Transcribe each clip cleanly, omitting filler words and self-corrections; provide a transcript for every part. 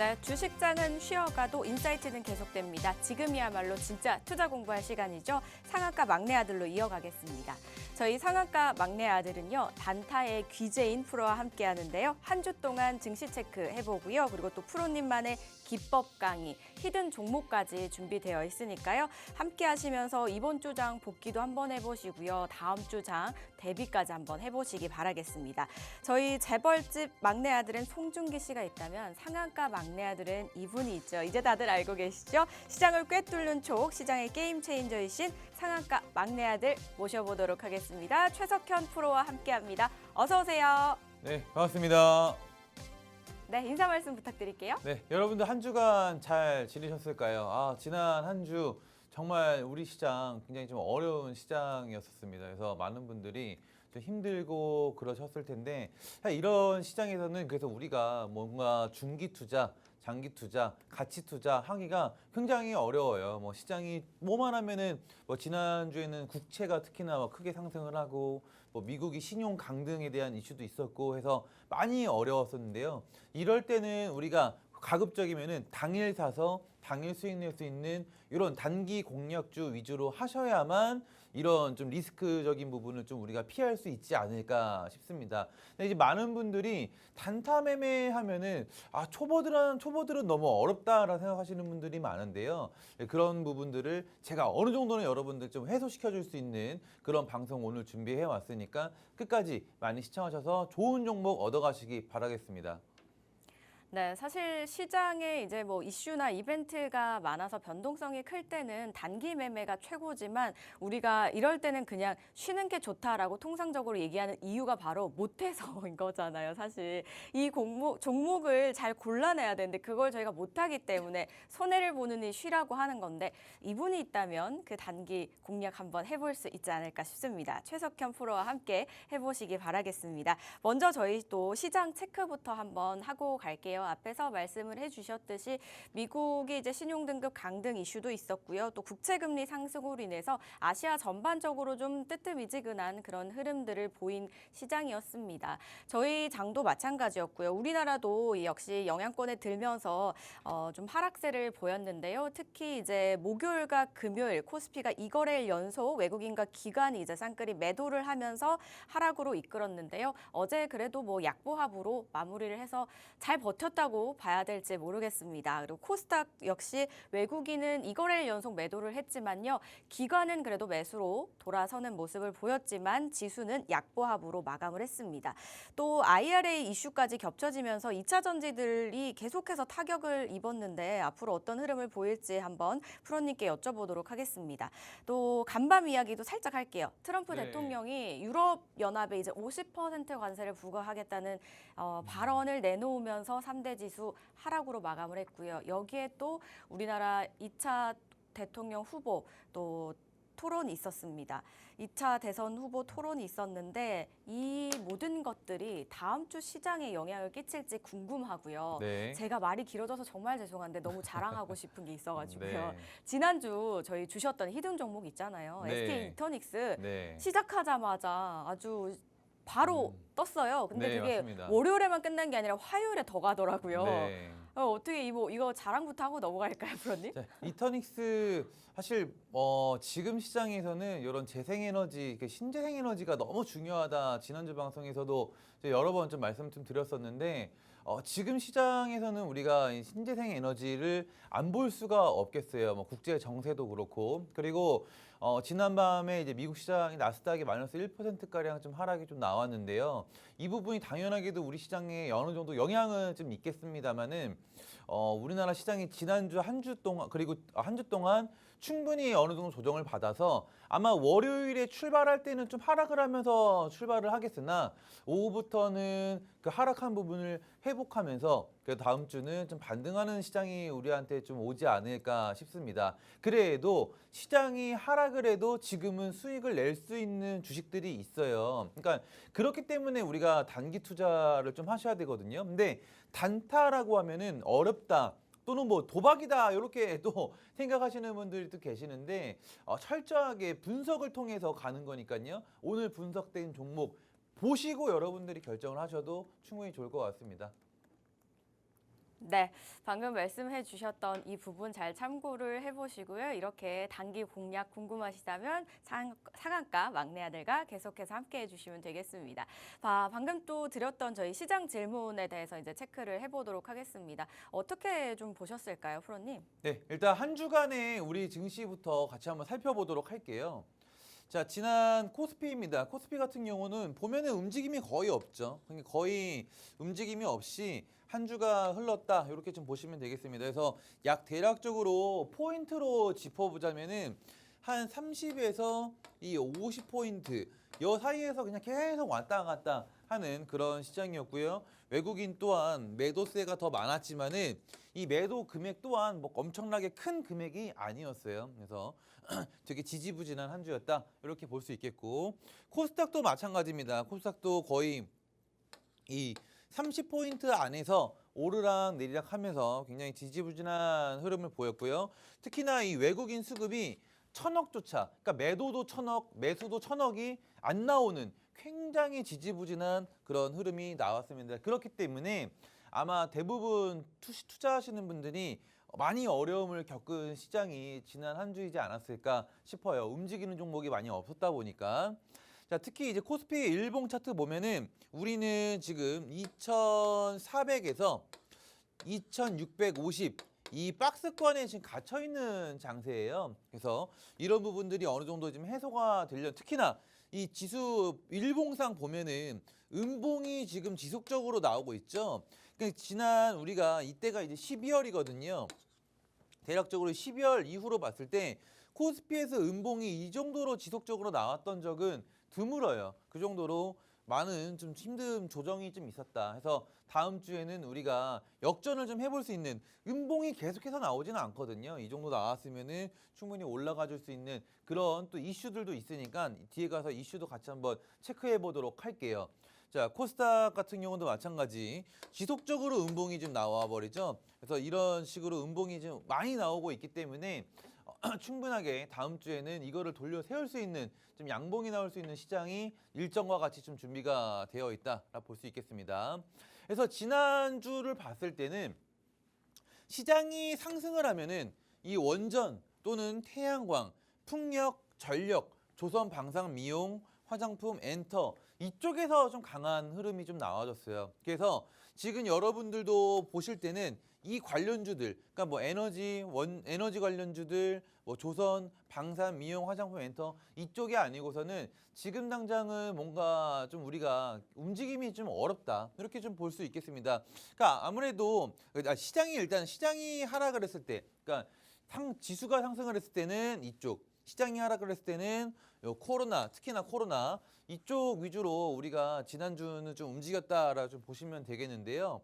네, 주식장은 쉬어가도 인사이트는 계속됩니다. 지금이야말로 진짜 투자 공부할 시간이죠. 상한가 막내 아들로 이어가겠습니다. 저희 상한가 막내 아들은요, 단타의 귀재인 프로와 함께 하는데요. 한 주 동안 증시 체크 해보고요. 그리고 또 프로님만의 기법 강의, 히든 종목까지 준비되어 있으니까요. 함께 하시면서 이번 주장 복귀도 한번 해보시고요. 다음 주장 대비까지 한번 해보시기 바라겠습니다. 저희 재벌집 막내 아들은 송중기 씨가 있다면 상한가 막내 아들은 이분이 있죠. 이제 다들 알고 계시죠? 시장을 꿰뚫는 촉, 시장의 게임 체인저이신 상한가 막내 아들 모셔보도록 하겠습니다. 최석현 프로와 함께합니다. 어서 오세요. 네, 반갑습니다. 네, 인사 말씀 부탁드릴게요. 네, 여러분들 한 주간 잘 지내셨을까요? 지난 한 주 정말 우리 시장 굉장히 좀 어려운 시장이었습니다. 그래서 많은 분들이 좀 힘들고 그러셨을 텐데 이런 시장에서는 그래서 우리가 뭔가 중기 투자, 장기 투자, 가치 투자 하기가 굉장히 어려워요. 시장이 뭐만 하면은 지난주에는 국채가 특히나 크게 상승을 하고 미국이 신용 강등에 대한 이슈도 있었고 해서 많이 어려웠었는데요. 이럴 때는 우리가 가급적이면은 당일 사서 당일 수익 낼 수 있는 이런 단기 공략주 위주로 하셔야만 이런 좀 리스크적인 부분을 좀 우리가 피할 수 있지 않을까 싶습니다. 근데 이제 많은 분들이 단타 매매하면은 초보들은 너무 어렵다라고 생각하시는 분들이 많은데요. 그런 부분들을 제가 어느 정도는 여러분들 좀 해소시켜 줄 수 있는 그런 방송 오늘 준비해 왔으니까 끝까지 많이 시청하셔서 좋은 종목 얻어가시기 바라겠습니다. 네, 사실 시장에 이제 이슈나 이벤트가 많아서 변동성이 클 때는 단기 매매가 최고지만 우리가 이럴 때는 그냥 쉬는 게 좋다라고 통상적으로 얘기하는 이유가 바로 못해서인 거잖아요. 사실 이 종목을 잘 골라내야 되는데 그걸 저희가 못하기 때문에 손해를 보느니 쉬라고 하는 건데 이분이 있다면 그 단기 공략 한번 해볼 수 있지 않을까 싶습니다. 최석현 프로와 함께 해보시기 바라겠습니다. 먼저 저희 또 시장 체크부터 한번 하고 갈게요. 앞에서 말씀을 해주셨듯이 미국이 이제 신용등급 강등 이슈도 있었고요. 또 국채금리 상승으로 인해서 아시아 전반적으로 좀 뜨뜻미지근한 그런 흐름들을 보인 시장이었습니다. 저희 장도 마찬가지였고요. 우리나라도 역시 영향권에 들면서 좀 하락세를 보였는데요. 특히 이제 목요일과 금요일 코스피가 2거래일 연속 외국인과 기관이 이제 쌍끌이 매도를 하면서 하락으로 이끌었는데요. 어제 그래도 약보합으로 마무리를 해서 잘 버텼 다고 봐야 될지 모르겠습니다. 그리고 코스닥 역시 외국인은 2거래일 연속 매도를 했지만요. 기관은 그래도 매수로 돌아서는 모습을 보였지만 지수는 약보합으로 마감을 했습니다. 또 IRA 이슈까지 겹쳐지면서 2차 전지들이 계속해서 타격을 입었는데 앞으로 어떤 흐름을 보일지 한번 프로님께 여쭤보도록 하겠습니다. 또 간밤 이야기도 살짝 할게요. 트럼프 대통령이 유럽연합에 이제 50% 관세를 부과하겠다는 발언을 내놓으면서 3대 지수 하락으로 마감을 했고요. 여기에 또 우리나라 2차 대통령 후보 또 토론이 있었습니다. 2차 대선 후보 토론이 있었는데 이 모든 것들이 다음 주 시장에 영향을 끼칠지 궁금하고요. 네. 제가 말이 길어져서 정말 죄송한데 너무 자랑하고 싶은 게 있어가지고요. 네. 지난주 저희 주셨던 히든 종목 있잖아요. 네. SK 이터닉스 네. 시작하자마자 아주 바로 떴어요. 근데 네, 그게 맞습니다. 월요일에만 끝난 게 아니라 화요일에 더 가더라고요. 네. 어떻게 이거 자랑부터 하고 넘어갈까요, 프로님? 자, 이터닉스 사실 지금 시장에서는 이런 재생에너지, 신재생에너지가 너무 중요하다. 지난주 방송에서도 여러 번 좀 말씀 좀 드렸었는데 지금 시장에서는 우리가 이 신재생에너지를 안 볼 수가 없겠어요. 국제 정세도 그렇고 그리고 지난밤에 이제 미국 시장이 나스닥이 마이너스 1%가량 좀 하락이 좀 나왔는데요. 이 부분이 당연하게도 우리 시장에 어느 정도 영향은 좀 있겠습니다만은 우리나라 시장이 지난주 한 주 동안 그리고 한 주 동안 충분히 어느 정도 조정을 받아서 아마 월요일에 출발할 때는 좀 하락을 하면서 출발을 하겠으나 오후부터는 그 하락한 부분을 회복하면서 그 다음 주는 좀 반등하는 시장이 우리한테 좀 오지 않을까 싶습니다. 그래도 시장이 하락을 해도 지금은 수익을 낼 수 있는 주식들이 있어요. 그러니까 그렇기 때문에 우리가 단기 투자를 좀 하셔야 되거든요. 근데 단타라고 하면은 어렵다. 또는 도박이다 이렇게 또 생각하시는 분들이 또 계시는데 철저하게 분석을 통해서 가는 거니까요. 오늘 분석된 종목 보시고 여러분들이 결정을 하셔도 충분히 좋을 것 같습니다. 네, 방금 말씀해 주셨던 이 부분 잘 참고를 해보시고요. 이렇게 단기 공략 궁금하시다면 상한가 막내 아들과 계속해서 함께 해주시면 되겠습니다. 방금 또 드렸던 저희 시장 질문에 대해서 이제 체크를 해보도록 하겠습니다. 어떻게 좀 보셨을까요, 프로님? 네, 일단 한 주간의 우리 증시부터 같이 한번 살펴보도록 할게요. 자, 지난 코스피입니다. 코스피 같은 경우는 보면은 움직임이 거의 없죠. 그러니까 거의 움직임이 없이 한 주가 흘렀다. 이렇게 좀 보시면 되겠습니다. 그래서 약 대략적으로 포인트로 짚어보자면은 한 30에서 이 50포인트 요 사이에서 그냥 계속 왔다 갔다 하는 그런 시장이었고요. 외국인 또한 매도세가 더 많았지만은 이 매도 금액 또한 뭐 엄청나게 큰 금액이 아니었어요. 그래서 되게 지지부진한 한 주였다. 이렇게 볼 수 있겠고 코스닥도 마찬가지입니다. 코스닥도 거의 이 30포인트 안에서 오르락 내리락 하면서 굉장히 지지부진한 흐름을 보였고요. 특히나 이 외국인 수급이 천억조차, 그러니까 매도도 천억, 매수도 천억이 안 나오는 굉장히 지지부진한 그런 흐름이 나왔습니다. 그렇기 때문에 아마 대부분 투자하시는 분들이 많이 어려움을 겪은 시장이 지난 한 주이지 않았을까 싶어요. 움직이는 종목이 많이 없었다 보니까. 자, 특히 이제 코스피 일봉 차트 보면은 우리는 지금 2,400에서 2,650 이 박스권에 지금 갇혀 있는 장세예요. 그래서 이런 부분들이 어느 정도 지금 해소가 되려 특히나 이 지수 일봉상 보면은 음봉이 지금 지속적으로 나오고 있죠. 그러니까 지난 우리가 이때가 이제 12월이거든요. 대략적으로 12월 이후로 봤을 때 코스피에서 음봉이 이 정도로 지속적으로 나왔던 적은 드물어요. 그 정도로 많은 좀 힘든 조정이 좀 있었다 해서 다음 주에는 우리가 역전을 좀 해볼 수 있는 음봉이 계속해서 나오지는 않거든요. 이 정도 나왔으면은 충분히 올라가 줄 수 있는 그런 또 이슈들도 있으니까 뒤에 가서 이슈도 같이 한번 체크해 보도록 할게요. 자, 코스닥 같은 경우도 마찬가지 지속적으로 음봉이 좀 나와 버리죠. 그래서 이런 식으로 음봉이 좀 많이 나오고 있기 때문에 충분하게 다음 주에는 이거를 돌려 세울 수 있는 좀 양봉이 나올 수 있는 시장이 일정과 같이 좀 준비가 되어 있다라 볼 수 있겠습니다. 그래서 지난주를 봤을 때는 시장이 상승을 하면은 이 원전 또는 태양광, 풍력, 전력, 조선 방산 미용, 화장품, 엔터 이쪽에서 좀 강한 흐름이 좀 나와줬어요. 그래서 지금 여러분들도 보실 때는 이 관련주들, 그러니까 뭐 에너지 관련주들, 뭐 조선, 방산, 미용, 화장품, 엔터 이쪽이 아니고서는 지금 당장은 뭔가 좀 우리가 움직임이 좀 어렵다 이렇게 좀 볼 수 있겠습니다. 그러니까 아무래도 시장이 하락을 했을 때, 그러니까 지수가 상승을 했을 때는 이쪽, 시장이 하락을 했을 때는 요 코로나, 특히나 코로나 이쪽 위주로 우리가 지난주는 좀 움직였다라 좀 보시면 되겠는데요.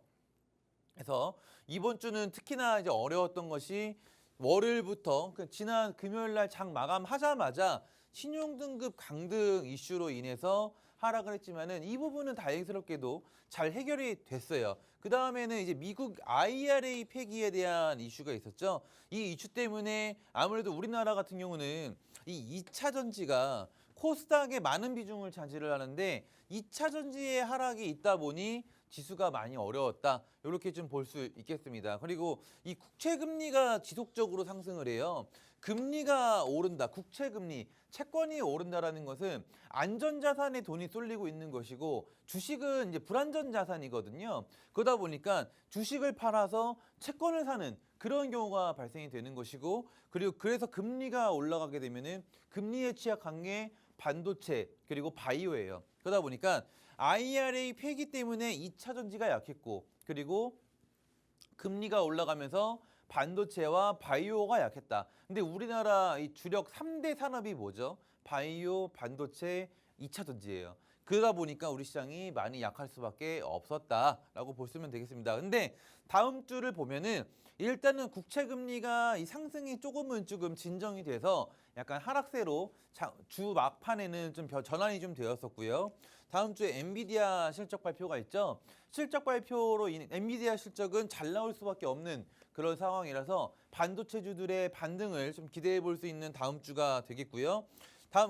그래서 이번 주는 특히나 이제 어려웠던 것이 월요일부터 지난 금요일 날 장 마감하자마자 신용등급 강등 이슈로 인해서 하락을 했지만은 이 부분은 다행스럽게도 잘 해결이 됐어요. 그 다음에는 이제 미국 IRA 폐기에 대한 이슈가 있었죠. 이 이슈 때문에 아무래도 우리나라 같은 경우는 이 2차 전지가 코스닥에 많은 비중을 차지를 하는데 2차 전지의 하락이 있다 보니 지수가 많이 어려웠다. 이렇게 좀 볼 수 있겠습니다. 그리고 이 국채 금리가 지속적으로 상승을 해요. 금리가 오른다. 국채 금리, 채권이 오른다라는 것은 안전 자산에 돈이 쏠리고 있는 것이고 주식은 이제 불안전 자산이거든요. 그러다 보니까 주식을 팔아서 채권을 사는 그런 경우가 발생이 되는 것이고 그리고 그래서 금리가 올라가게 되면은 금리에 취약한 게 반도체 그리고 바이오예요. 그러다 보니까 IRA 폐기 때문에 2차 전지가 약했고 그리고 금리가 올라가면서 반도체와 바이오가 약했다. 근데 우리나라 이 주력 3대 산업이 뭐죠? 바이오, 반도체, 2차 전지예요. 그러다 보니까 우리 시장이 많이 약할 수밖에 없었다라고 보시면 되겠습니다. 근데 다음 주를 보면은 일단은 국채 금리가 이 상승이 조금 진정이 돼서 약간 하락세로 주 막판에는 좀 전환이 좀 되었었고요. 다음 주에 엔비디아 실적 발표가 있죠. 실적 발표로 엔비디아 실적은 잘 나올 수밖에 없는 그런 상황이라서 반도체주들의 반등을 좀 기대해 볼 수 있는 다음 주가 되겠고요.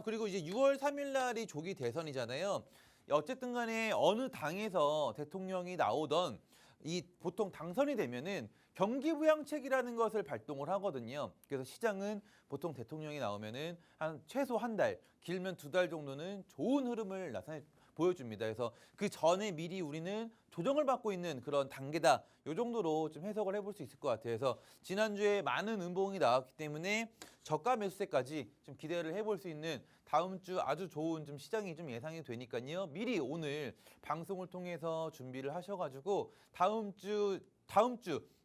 그리고 이제 6월 3일 날이 조기 대선이잖아요. 어쨌든 간에 어느 당에서 대통령이 나오던 이 보통 당선이 되면은 경기부양책이라는 것을 발동을 하거든요. 그래서 시장은 보통 대통령이 나오면은 한 최소 한 달, 길면 2달 정도는 좋은 흐름을 보여줍니다. 그래서 그 전에 미리 우리는 조정을 받고 있는 그런 단계다. 이 정도로 좀 해석을 해볼 수 있을 것 같아요. 그래서 지난주에 많은 음봉이 나왔기 때문에 저가 매수세까지 좀 기대를 해볼 수 있는 다음 주 아주 좋은 좀 시장이 좀 예상이 되니까요. 미리 오늘 방송을 통해서 준비를 하셔가지고 다음 주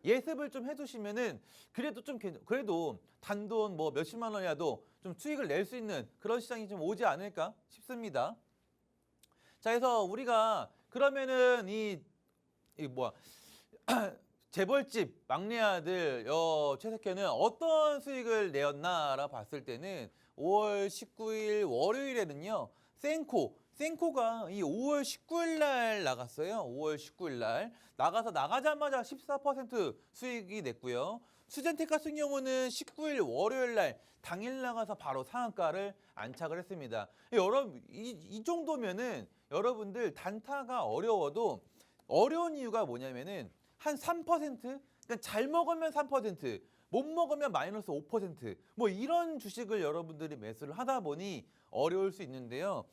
예습을 좀 해두시면은 그래도 단돈 뭐 몇십만 원이라도 좀 수익을 낼 수 있는 그런 시장이 좀 오지 않을까 싶습니다. 자, 그래서 우리가 그러면은 이 뭐야 재벌집 막내 아들 최석현은 어떤 수익을 내었나라 봤을 때는 5월 19일 월요일에는요. 생코가 이 5월 19일 날 나갔어요. 5월 19일 날 나가자마자 14% 수익이 냈고요. 수젠텍 같은 경우는 19일 월요일 날 당일 나가서 바로 상한가를 안착을 했습니다. 여러분 이 정도면은 여러분들 단타가 어려워도 어려운 이유가 뭐냐면은 한 3%? 그러니까 잘 먹으면 3%, 못 먹으면 마이너스 5%. 뭐 이런 주식을 여러분들이 매수를 하다 보니 어려울 수 있는데요.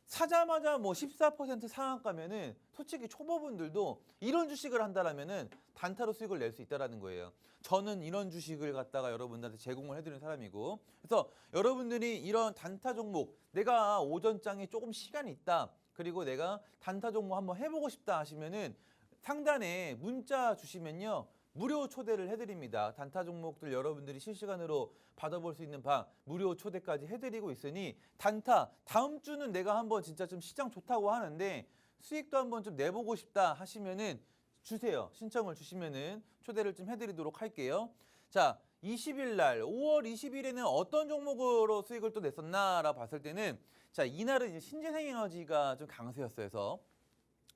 사자마자 뭐 14% 상한가면은 솔직히 초보분들도 이런 주식을 한다라면은 단타로 수익을 낼 수 있다라는 거예요. 저는 이런 주식을 갖다가 여러분들한테 제공을 해드리는 사람이고, 그래서 여러분들이 이런 단타 종목, 내가 오전장에 조금 시간이 있다, 그리고 내가 단타 종목 한번 해보고 싶다 하시면은 상단에 문자 주시면요. 무료 초대를 해드립니다. 단타 종목들 여러분들이 실시간으로 받아볼 수 있는 방 무료 초대까지 해드리고 있으니 단타 다음 주는 내가 한번 진짜 좀 시장 좋다고 하는데 수익도 한번 좀 내보고 싶다 하시면은 주세요. 신청을 주시면은 초대를 좀 해드리도록 할게요. 자, 20일 날 5월 20일에는 어떤 종목으로 수익을 또 냈었나라 봤을 때는 자, 이날은 이제 신재생에너지가 좀 강세였어요. 그래서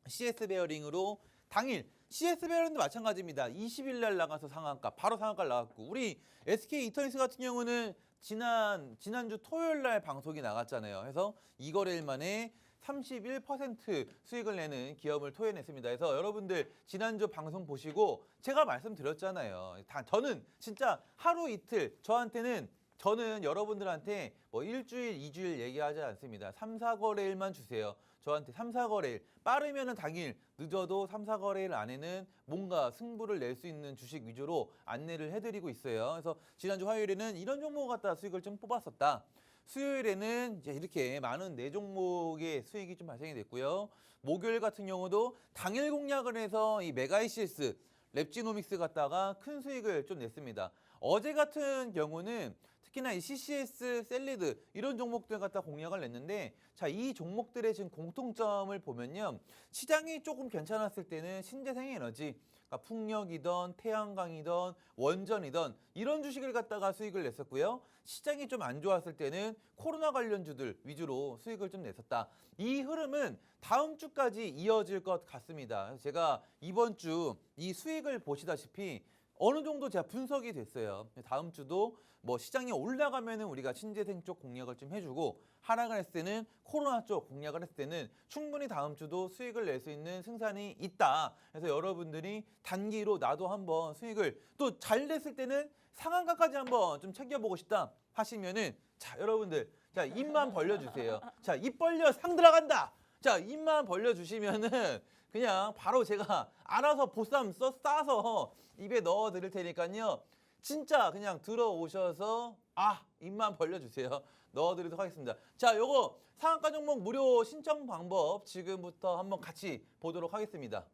CS 베어링으로 당일 CS 베어링도 마찬가지입니다. 20일 날 나가서 상한가, 바로 상한가를 나갔고 우리 SK 이터닉스 같은 경우는 지난주 토요일 날 방송이 나갔잖아요. 그래서 이거래일 만에 31% 수익을 내는 기업을 토해냈습니다. 그래서 여러분들 지난주 방송 보시고 제가 말씀드렸잖아요. 저는 진짜 하루 이틀 저는 여러분들한테 뭐 일주일, 2주일 얘기하지 않습니다. 3, 4거래일만 주세요. 저한테 3, 4거래일, 빠르면은 당일, 늦어도 3, 4거래일 안에는 뭔가 승부를 낼 수 있는 주식 위주로 안내를 해드리고 있어요. 그래서 지난주 화요일에는 이런 종목 갖다 수익을 좀 뽑았었다. 수요일에는 이제 이렇게 많은 4종목의 수익이 좀 발생이 됐고요. 목요일 같은 경우도 당일 공략을 해서 이 메가이시스, 랩지노믹스 갖다가 큰 수익을 좀 냈습니다. 어제 같은 경우는 특히나 이 CCS, 셀리드 이런 종목들 갖다 공략을 냈는데 자, 이 종목들의 지금 공통점을 보면요. 시장이 조금 괜찮았을 때는 신재생에너지, 그러니까 풍력이던 태양광이던 원전이던 이런 주식을 갖다가 수익을 냈었고요. 시장이 좀 안 좋았을 때는 코로나 관련주들 위주로 수익을 좀 냈었다. 이 흐름은 다음 주까지 이어질 것 같습니다. 제가 이번 주 이 수익을 보시다시피 어느 정도 제가 분석이 됐어요. 다음 주도 뭐 시장이 올라가면은 우리가 신재생 쪽 공략을 좀 해주고 하락을 했을 때는 코로나 쪽 공략을 했을 때는 충분히 다음 주도 수익을 낼 수 있는 승산이 있다. 그래서 여러분들이 단기로 나도 한번 수익을 또 잘 냈을 때는 상한가까지 한번 좀 챙겨보고 싶다 하시면은 자, 여러분들 자, 입만 벌려주세요. 자, 입 벌려 상 들어간다. 자, 입만 벌려주시면은 그냥 바로 제가 알아서 보쌈 싸서 입에 넣어 드릴 테니까요. 진짜 그냥 들어오셔서 입만 벌려주세요. 넣어 드리도록 하겠습니다. 자, 요거 상한가 종목 무료 신청 방법 지금부터 한번 같이 보도록 하겠습니다.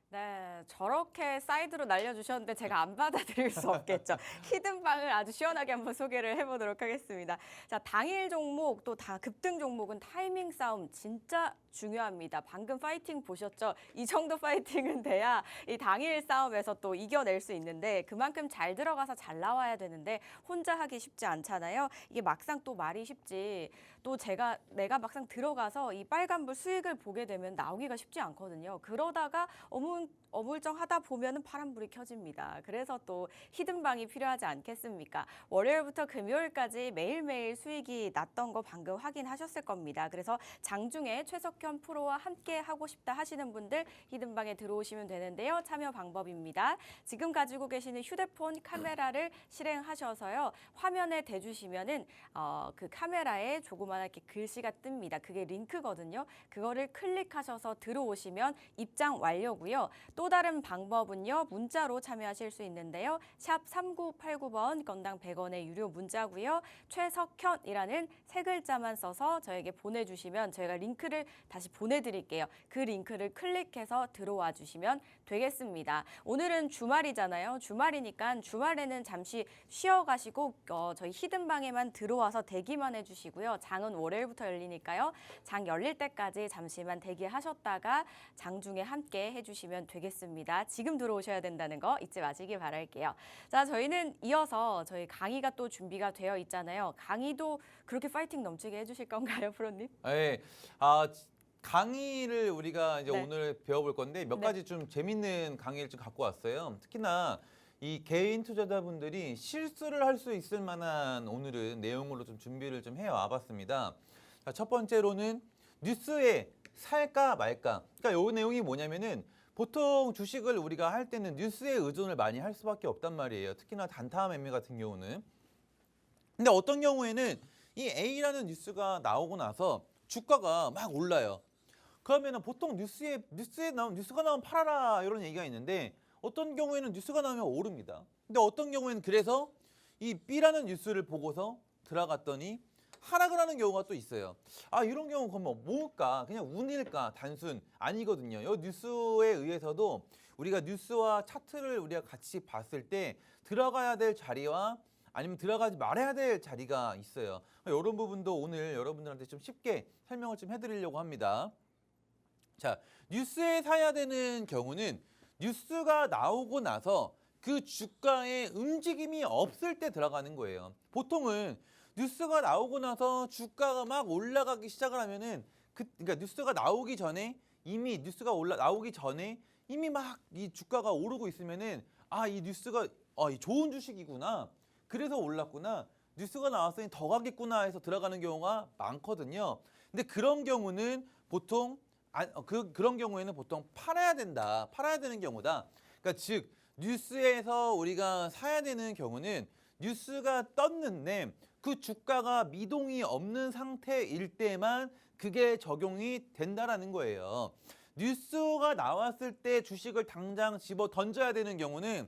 네, 저렇게 사이드로 날려주셨는데 제가 안 받아들일 수 없겠죠. 히든방을 아주 시원하게 한번 소개를 해보도록 하겠습니다. 자, 당일 종목 또 다 급등 종목은 타이밍 싸움 진짜 중요합니다. 방금 파이팅 보셨죠? 이 정도 파이팅은 돼야 이 당일 싸움에서 또 이겨낼 수 있는데 그만큼 잘 들어가서 잘 나와야 되는데 혼자 하기 쉽지 않잖아요. 이게 막상 또 말이 쉽지. 또 내가 막상 들어가서 이 빨간불 수익을 보게 되면 나오기가 쉽지 않거든요. 그러다가 어머 어물쩡하다 보면은 파란불이 켜집니다. 그래서 또 히든방이 필요하지 않겠습니까? 월요일부터 금요일까지 매일매일 수익이 났던 거 방금 확인하셨을 겁니다. 그래서 장중에 최석현 프로와 함께 하고 싶다 하시는 분들 히든방에 들어오시면 되는데요. 참여 방법입니다. 지금 가지고 계시는 휴대폰 카메라를 실행하셔서요. 화면에 대주시면은 그 카메라에 조그맣게 글씨가 뜹니다. 그게 링크거든요. 그거를 클릭하셔서 들어오시면 입장 완료고요. 또 다른 방법은요. 문자로 참여하실 수 있는데요. 샵 3989번 건당 100원의 유료 문자고요. 최석현이라는 세 글자만 써서 저에게 보내주시면 저희가 링크를 다시 보내드릴게요. 그 링크를 클릭해서 들어와 주시면 되겠습니다. 오늘은 주말이잖아요. 주말이니까 주말에는 잠시 쉬어가시고 저희 히든방에만 들어와서 대기만 해주시고요. 장은 월요일부터 열리니까요. 장 열릴 때까지 잠시만 대기하셨다가 장중에 함께 해주시면 되겠습니다. 지금 들어오셔야 된다는 거 잊지 마시길 바랄게요. 자, 저희는 이어서 저희 강의가 또 준비가 되어 있잖아요. 강의도 그렇게 파이팅 넘치게 해주실 건가요, 프로님? 네. 강의를 우리가 이제 네. 오늘 배워볼 건데 몇 네. 가지 좀 재밌는 강의를 좀 갖고 왔어요. 특히나 이 개인 투자자분들이 실수를 할 수 있을 만한 오늘은 내용으로 좀 준비를 좀 해와봤습니다. 자, 첫 번째로는 뉴스에 살까 말까. 그러니까 이 내용이 뭐냐면은 보통 주식을 우리가 할 때는 뉴스에 의존을 많이 할 수밖에 없단 말이에요. 특히나 단타 매매 같은 경우는. 근데 어떤 경우에는 이 A라는 뉴스가 나오고 나서 주가가 막 올라요. 그러면은 보통 뉴스가 나오면 팔아라 이런 얘기가 있는데 어떤 경우에는 뉴스가 나오면 오릅니다. 근데 어떤 경우에는 그래서 이 B라는 뉴스를 보고서 들어갔더니 하락을 하는 경우가 또 있어요. 이런 경우 그러면 뭘까? 그냥 운일까? 단순 아니거든요. 이 뉴스에 의해서도 우리가 뉴스와 차트를 우리가 같이 봤을 때 들어가야 될 자리와 아니면 들어가지 말아야 될 자리가 있어요. 이런 부분도 오늘 여러분들한테 좀 쉽게 설명을 좀 해드리려고 합니다. 자, 뉴스에 사야 되는 경우는 뉴스가 나오고 나서 그 주가의 움직임이 없을 때 들어가는 거예요. 보통은 뉴스가 나오고 나서 주가가 막 올라가기 시작을 하면은 그러니까 뉴스가 나오기 전에 이미 뉴스가 나오기 전에 이미 막 이 주가가 오르고 있으면은 이 뉴스가 이 좋은 주식이구나. 그래서 올랐구나. 뉴스가 나왔으니 더 가겠구나 해서 들어가는 경우가 많거든요. 근데 그런 경우는 보통 그런 경우에는 보통 팔아야 되는 경우다. 그러니까 즉 뉴스에서 우리가 사야 되는 경우는 뉴스가 떴는데 그 주가가 미동이 없는 상태일 때만 그게 적용이 된다라는 거예요. 뉴스가 나왔을 때 주식을 당장 집어 던져야 되는 경우는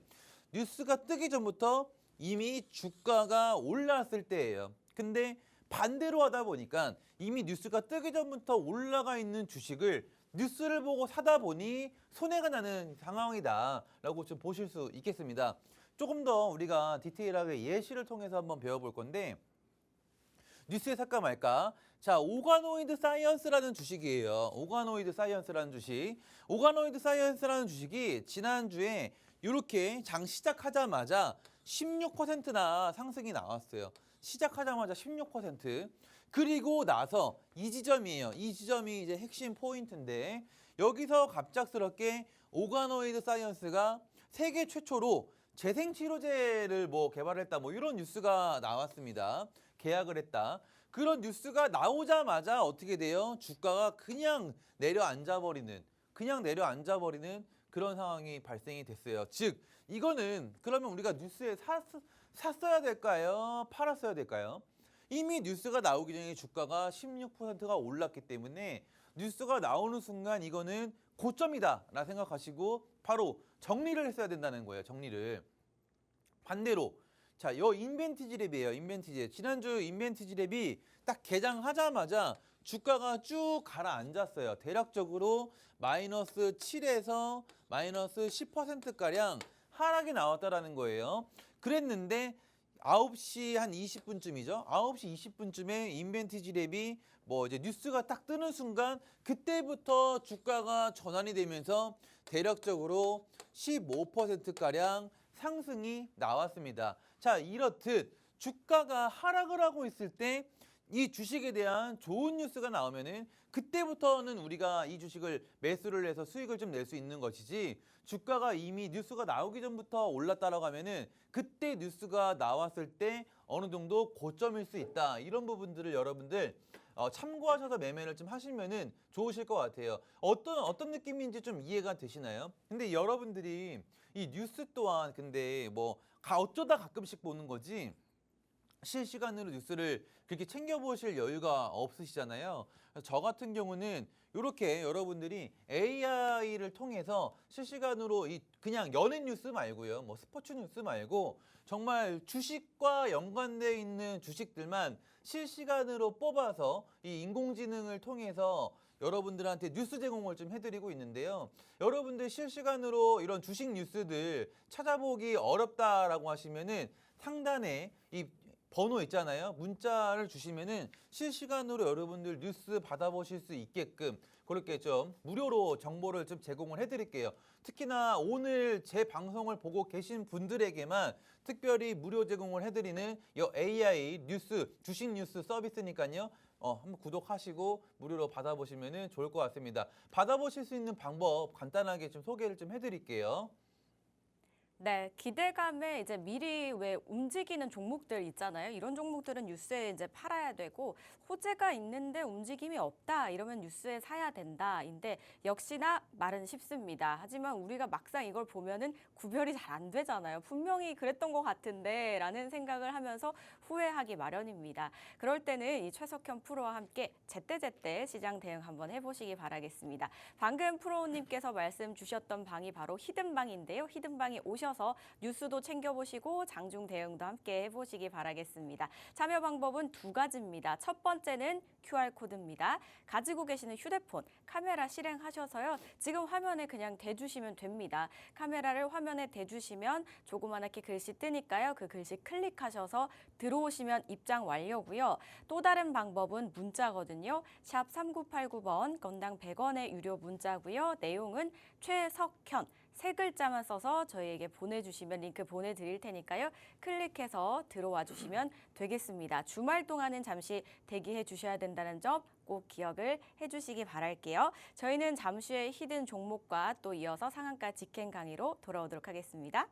뉴스가 뜨기 전부터 이미 주가가 올랐을 때예요. 근데 반대로 하다 보니까 이미 뉴스가 뜨기 전부터 올라가 있는 주식을 뉴스를 보고 사다 보니 손해가 나는 상황이다라고 좀 보실 수 있겠습니다. 조금 더 우리가 디테일하게 예시를 통해서 한번 배워볼 건데 뉴스에 살까 말까. 자, 오가노이드 사이언스라는 주식이에요. 오가노이드 사이언스라는 주식이 지난주에 이렇게 장 시작하자마자 16%나 상승이 나왔어요. 시작하자마자 16%. 그리고 나서 이 지점이에요. 이 지점이 이제 핵심 포인트인데 여기서 갑작스럽게 오가노이드 사이언스가 세계 최초로 재생치료제를 개발했다 이런 뉴스가 나왔습니다. 계약을 했다. 그런 뉴스가 나오자마자 어떻게 돼요? 주가가 그냥 내려앉아 버리는 그런 상황이 발생이 됐어요. 즉 이거는 그러면 우리가 뉴스에 샀어야 될까요? 팔았어야 될까요? 이미 뉴스가 나오기 전에 주가가 16%가 올랐기 때문에 뉴스가 나오는 순간 이거는 고점이다 라 생각하시고 바로 정리를 했어야 된다는 거예요. 정리를. 반대로 자, 요 인벤티지랩이에요. 인벤티지. 지난주 인벤티지랩이 딱 개장하자마자 주가가 쭉 가라앉았어요. 대략적으로 마이너스 7에서 마이너스 10%가량 하락이 나왔다라는 거예요. 그랬는데 9시 한 20분쯤이죠. 9시 20분쯤에 인벤티지랩이 이제 뉴스가 딱 뜨는 순간 그때부터 주가가 전환이 되면서 대략적으로 15%가량 상승이 나왔습니다. 자, 이렇듯 주가가 하락을 하고 있을 때 이 주식에 대한 좋은 뉴스가 나오면은 그때부터는 우리가 이 주식을 매수를 해서 수익을 좀 낼 수 있는 것이지, 주가가 이미 뉴스가 나오기 전부터 올랐다라고 하면은 그때 뉴스가 나왔을 때 어느 정도 고점일 수 있다. 이런 부분들을 여러분들 참고하셔서 매매를 좀 하시면은 좋으실 것 같아요. 어떤 느낌인지 좀 이해가 되시나요? 근데 여러분들이 이 뉴스 또한 근데 뭐 어쩌다 가끔씩 보는 거지 실시간으로 뉴스를 그렇게 챙겨보실 여유가 없으시잖아요. 그래서 저 같은 경우는 이렇게 여러분들이 AI를 통해서 실시간으로 그냥 연예 뉴스 말고요, 뭐 스포츠 뉴스 말고 정말 주식과 연관되어 있는 주식들만 실시간으로 뽑아서 이 인공지능을 통해서 여러분들한테 뉴스 제공을 좀 해드리고 있는데요. 여러분들 실시간으로 이런 주식 뉴스들 찾아보기 어렵다라고 하시면은 상단에 이 번호 있잖아요. 문자를 주시면은 실시간으로 여러분들 뉴스 받아보실 수 있게끔 그렇게 좀 무료로 정보를 좀 제공을 해드릴게요. 특히나 오늘 제 방송을 보고 계신 분들에게만 특별히 무료 제공을 해드리는 이 AI 뉴스, 주식 뉴스 서비스니까요. 한번 구독하시고 무료로 받아보시면 좋을 것 같습니다. 받아보실 수 있는 방법 간단하게 좀 소개를 좀 해드릴게요. 네, 기대감에 이제 미리 왜 움직이는 종목들 있잖아요. 이런 종목들은 뉴스에 이제 팔아야 되고 호재가 있는데 움직임이 없다 이러면 뉴스에 사야 된다인데 역시나 말은 쉽습니다. 하지만 우리가 막상 이걸 보면은 구별이 잘 안 되잖아요. 분명히 그랬던 것 같은데라는 생각을 하면서 후회하기 마련입니다. 그럴 때는 이 최석현 프로와 함께 제때제때 시장 대응 한번 해보시기 바라겠습니다. 방금 프로님께서 말씀 주셨던 방이 바로 히든방인데요. 히든방에 오셔서 뉴스도 챙겨보시고 장중 대응도 함께 해보시기 바라겠습니다. 참여 방법은 두 가지입니다. 첫 번째는 QR코드입니다. 가지고 계시는 휴대폰, 카메라 실행하셔서요. 지금 화면에 그냥 대주시면 됩니다. 카메라를 화면에 대주시면 조그맣게 글씨 뜨니까요. 그 글씨 클릭하셔서 들어오시면 입장 완료고요. 또 다른 방법은 문자거든요. 샵 3989번, 건당 100원의 유료 문자고요. 내용은 최석현. 세 글자만 써서 저희에게 보내주시면 링크 보내드릴 테니까요. 클릭해서 들어와 주시면 되겠습니다. 주말 동안은 잠시 대기해 주셔야 된다는 점 꼭 기억을 해주시기 바랄게요. 저희는 잠시 후에 히든 종목과 또 이어서 상한가 직행 강의로 돌아오도록 하겠습니다.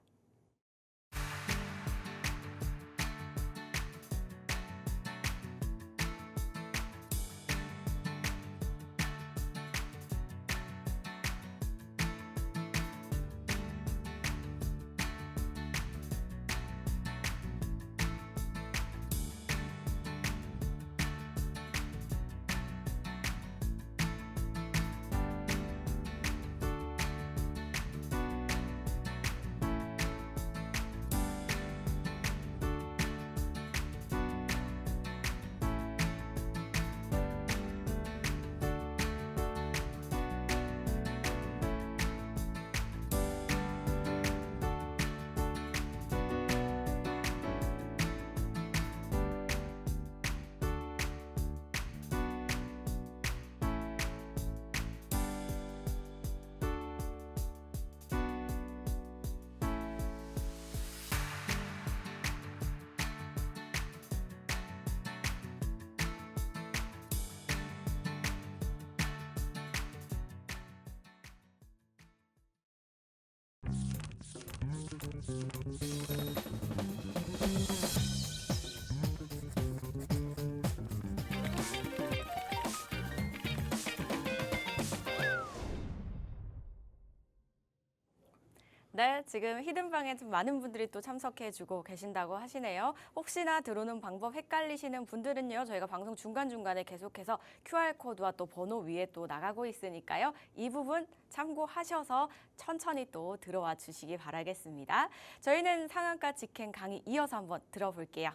네, 지금 히든방에 좀 많은 분들이 또 참석해주고 계신다고 하시네요. 혹시나 들어오는 방법 헷갈리시는 분들은요, 저희가 방송 중간중간에 계속해서 QR코드와 또 번호 위에 또 나가고 있으니까요. 이 부분 참고하셔서 천천히 또 들어와 주시기 바라겠습니다. 저희는 상한가 직행 강의 이어서 한번 들어볼게요.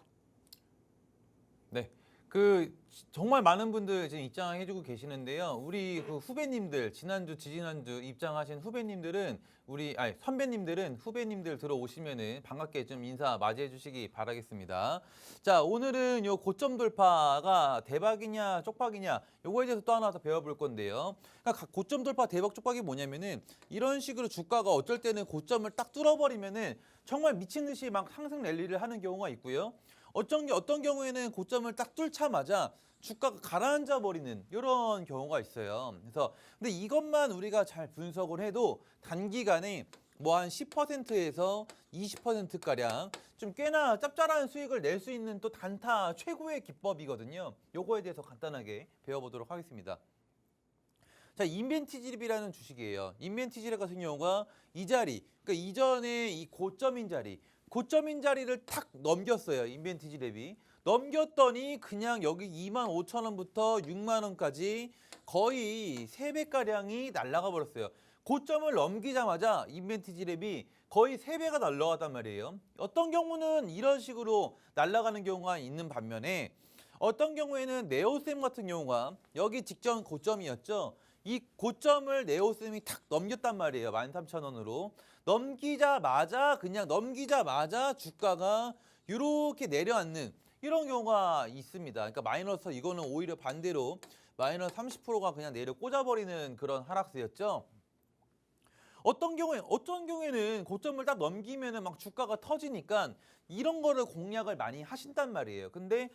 네. 정말 많은 분들 지금 입장해주고 계시는데요. 우리 그 후배님들, 지난주, 지지난주 입장하신 후배님들은 선배님들은 후배님들 들어오시면은 반갑게 좀 인사 맞이해 주시기 바라겠습니다. 자, 오늘은 요 고점 돌파가 대박이냐, 쪽박이냐, 요거에 대해서 또 하나 더 배워볼 건데요. 그러니까 고점 돌파, 대박, 쪽박이 뭐냐면은 이런 식으로 주가가 어쩔 때는 고점을 딱 뚫어버리면은 정말 미친 듯이 막 상승 랠리를 하는 경우가 있고요. 어떤 경우에는 고점을 딱 뚫자마자 주가가 가라앉아 버리는 이런 경우가 있어요. 그래서 근데 이것만 우리가 잘 분석을 해도 단기간에 뭐 한 10%에서 20% 가량 좀 꽤나 짭짤한 수익을 낼 수 있는 또 단타 최고의 기법이거든요. 요거에 대해서 간단하게 배워보도록 하겠습니다. 자, 인벤티지랩이라는 주식이에요. 인벤티지랩 같은 경우가 이 자리, 그러니까 이전에 이 고점인 자리를 탁 넘겼어요. 인벤티지랩이. 넘겼더니 그냥 여기 25,000원부터 6만 원까지 거의 3배가량이 날아가 버렸어요. 고점을 넘기자마자 인벤티지랩이 거의 3배가 날아갔단 말이에요. 어떤 경우는 이런 식으로 날아가는 경우가 있는 반면에 어떤 경우에는 네오셈 같은 경우가 여기 직전 고점이었죠. 이 고점을 네오셈이 탁 넘겼단 말이에요. 13,000원으로. 넘기자마자 주가가 이렇게 내려앉는 이런 경우가 있습니다. 그러니까 마이너스 이거는 오히려 반대로 마이너스 30%가 그냥 내려 꽂아버리는 그런 하락세였죠. 어떤 경우에는 고점을 딱 넘기면은 막 주가가 터지니까 이런 거를 공략을 많이 하신단 말이에요. 근데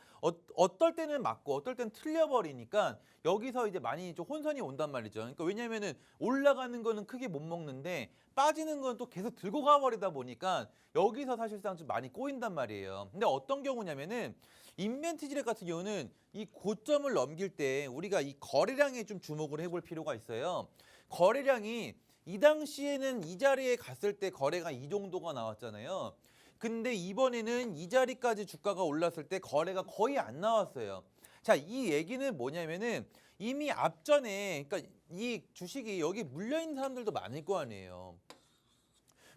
어떨 때는 맞고 어떨 때는 틀려버리니까 여기서 이제 많이 좀 혼선이 온단 말이죠. 그러니까 왜냐면은 올라가는 거는 크게 못 먹는데 빠지는 건 또 계속 들고 가버리다 보니까 여기서 사실상 좀 많이 꼬인단 말이에요. 근데 어떤 경우냐면은 인벤티지랩 같은 경우는 이 고점을 넘길 때 우리가 이 거래량에 좀 주목을 해볼 필요가 있어요. 거래량이 이 당시에는 이 자리에 갔을 때 거래가 이 정도가 나왔잖아요. 근데 이번에는 이 자리까지 주가가 올랐을 때 거래가 거의 안 나왔어요. 자, 이 얘기는 뭐냐면은 이미 앞전에 그러니까 이 주식이 여기 물려있는 사람들도 많을 거 아니에요.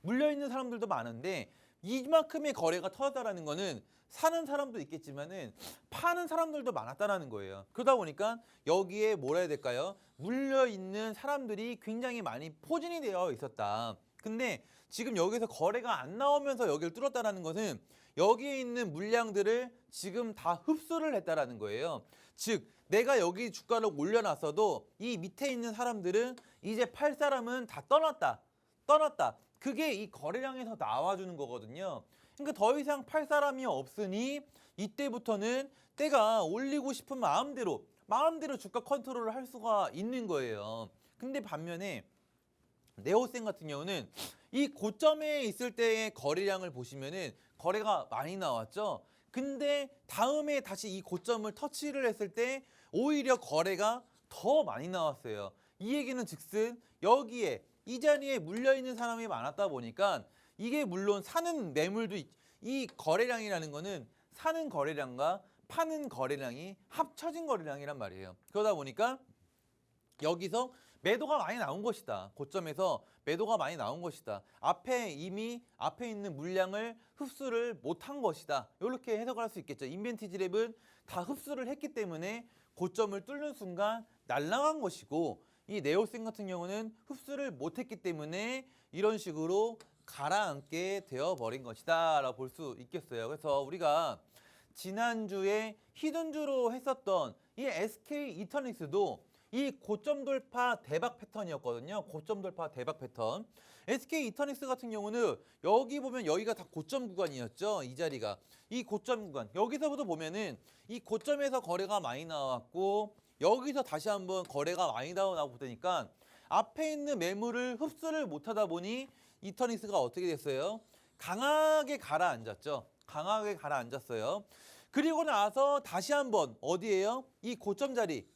물려있는 사람들도 많은데 이만큼의 거래가 터졌다라는 거는 사는 사람도 있겠지만은 파는 사람들도 많았다라는 거예요. 그러다 보니까 여기에 뭐라 해야 될까요? 물려있는 사람들이 굉장히 많이 포진이 되어 있었다. 근데 지금 여기서 거래가 안 나오면서 여기를 뚫었다라는 것은 여기에 있는 물량들을 지금 다 흡수를 했다라는 거예요. 즉 내가 여기 주가를 올려놨어도 이 밑에 있는 사람들은 이제 팔 사람은 다 떠났다. 그게 이 거래량에서 나와주는 거거든요. 그러니까 더 이상 팔 사람이 없으니 이때부터는 때가 올리고 싶은 마음대로 주가 컨트롤을 할 수가 있는 거예요. 근데 반면에 네오셈 같은 경우는 이 고점에 있을 때의 거래량을 보시면은 거래가 많이 나왔죠. 근데 다음에 다시 이 고점을 터치를 했을 때 오히려 거래가 더 많이 나왔어요. 이 얘기는 즉슨 여기에 이 자리에 물려있는 사람이 많았다 보니까 이게 물론 사는 매물도 이 거래량이라는 거는 사는 거래량과 파는 거래량이 합쳐진 거래량이란 말이에요. 그러다 보니까 여기서 매도가 많이 나온 것이다. 고점에서 매도가 많이 나온 것이다. 이미 앞에 있는 물량을 흡수를 못한 것이다. 이렇게 해석을 할 수 있겠죠. 인벤티지랩은 다 흡수를 했기 때문에 고점을 뚫는 순간 날아간 것이고 이 네오셈 같은 경우는 흡수를 못했기 때문에 이런 식으로 가라앉게 되어버린 것이다 라고 볼 수 있겠어요. 그래서 우리가 지난주에 히든주로 했었던 이 SK 이터닉스도 이 고점 돌파 대박 패턴이었거든요. 고점 돌파 대박 패턴. SK 이터닉스 같은 경우는 여기 보면 여기가 다 고점 구간이었죠. 이 자리가. 이 고점 구간. 여기서부터 보면은 이 고점에서 거래가 많이 나왔고 여기서 다시 한번 거래가 많이 나오고 보니까 앞에 있는 매물을 흡수를 못하다 보니 이터닉스가 어떻게 됐어요? 강하게 가라앉았죠. 강하게 가라앉았어요. 그리고 나서 다시 한번 어디예요? 이 고점 자리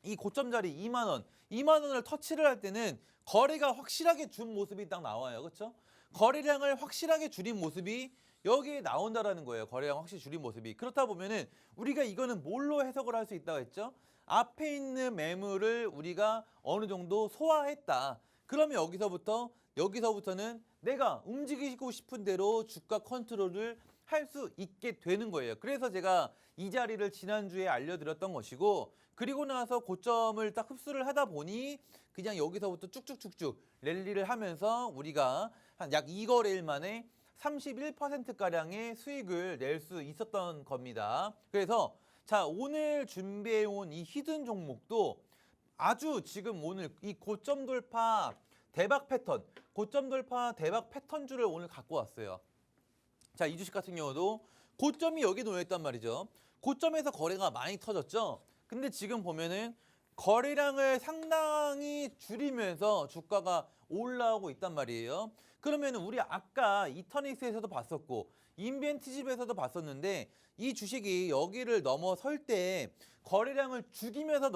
2만 원. 2만 원을 터치를 할 때는 거래가 확실하게 준 모습이 딱 나와요. 그렇죠? 거래량을 확실하게 줄인 모습이 여기에 나온다라는 거예요. 거래량 확실히 줄인 모습이. 그렇다 보면은 우리가 이거는 뭘로 해석을 할 수 있다고 했죠? 앞에 있는 매물을 우리가 어느 정도 소화했다. 그러면 여기서부터는 내가 움직이고 싶은 대로 주가 컨트롤을 할 수 있게 되는 거예요. 그래서 제가 이 자리를 지난주에 알려드렸던 것이고 그리고 나서 고점을 딱 흡수를 하다 보니 그냥 여기서부터 쭉쭉쭉쭉 랠리를 하면서 우리가 한 약 2거래일 만에 31%가량의 수익을 낼 수 있었던 겁니다. 그래서 자, 오늘 준비해온 이 히든 종목도 아주 지금 오늘 이 고점 돌파 대박 패턴주를 오늘 갖고 왔어요. 자, 이 주식 같은 경우도 고점이 여기 놓여 있단 말이죠. 고점에서 거래가 많이 터졌죠. 근데 지금 보면은 거래량을 상당히 줄이면서 주가가 올라오고 있단 말이에요. 그러면 우리 아까 이터닉스에서도 봤었고 인벤티집에서도 봤었는데 이 주식이 여기를 넘어설 때 거래량을 죽이면서